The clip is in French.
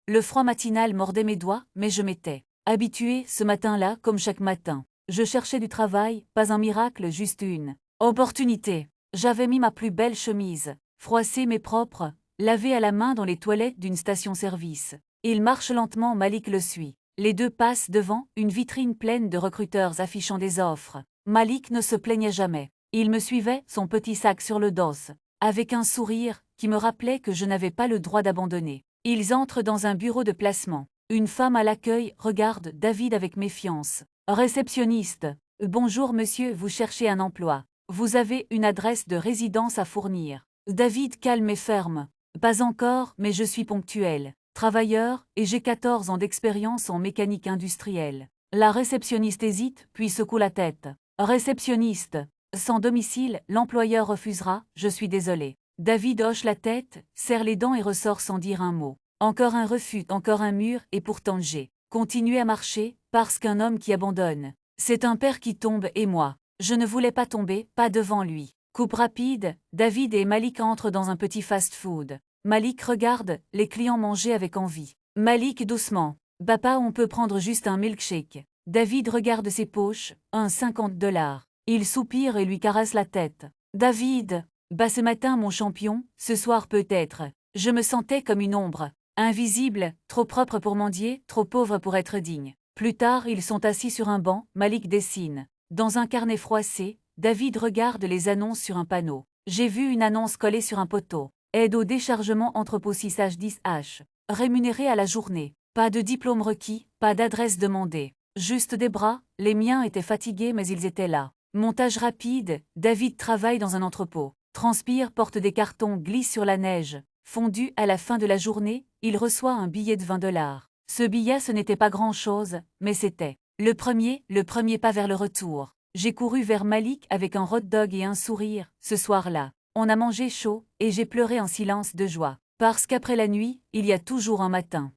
Le froid matinal mordait mes doigts, mais je m'étais habituée ce matin-là comme chaque matin. Je cherchais du travail, pas un miracle, juste une opportunité. J'avais mis ma plus belle chemise, froissée mais propre, lavée à la main dans les toilettes d'une station-service. Il marche lentement, Malik le suit. Les deux passent devant, une vitrine pleine de recruteurs affichant des offres. Malik ne se plaignait jamais. Il me suivait, son petit sac sur le dos, avec un sourire qui me rappelait que je n'avais pas le droit d'abandonner. Ils entrent dans un bureau de placement. Une femme à l'accueil regarde David avec méfiance. Réceptionniste. Bonjour monsieur, vous cherchez un emploi. Vous avez une adresse de résidence à fournir. David calme et ferme. Pas encore, mais je suis ponctuel. Travailleur, et j'ai 14 ans d'expérience en mécanique industrielle. La réceptionniste hésite, puis secoue la tête. Réceptionniste. Sans domicile, l'employeur refusera, je suis désolé. David hoche la tête, serre les dents et ressort sans dire un mot. Encore un refus, encore un mur, et pourtant j'ai continué à marcher, parce qu'un homme qui abandonne, c'est un père qui tombe et moi, je ne voulais pas tomber, pas devant lui. Coupe rapide, David et Malik entrent dans un petit fast-food. Malik regarde les clients manger avec envie. Malik doucement. Papa, on peut prendre juste un milkshake. David regarde ses poches, un $50. Il soupire et lui caresse la tête. David, bah ce matin mon champion, ce soir peut-être. Je me sentais comme une ombre. Invisible, trop propre pour mendier, trop pauvre pour être digne. Plus tard, ils sont assis sur un banc, Malik dessine. Dans un carnet froissé, David regarde les annonces sur un panneau. J'ai vu une annonce collée sur un poteau. Aide au déchargement entrepôt 6H10H. Rémunéré à la journée. Pas de diplôme requis, pas d'adresse demandée. Juste des bras, les miens étaient fatigués mais ils étaient là. Montage rapide, David travaille dans un entrepôt. Transpire, porte des cartons, glisse sur la neige. Fondu à la fin de la journée, il reçoit un billet de $20. Ce billet, ce n'était pas grand-chose, mais c'était le premier pas vers le retour. J'ai couru vers Malik avec un hot dog et un sourire. Ce soir-là, on a mangé chaud, et j'ai pleuré en silence de joie. Parce qu'après la nuit, il y a toujours un matin.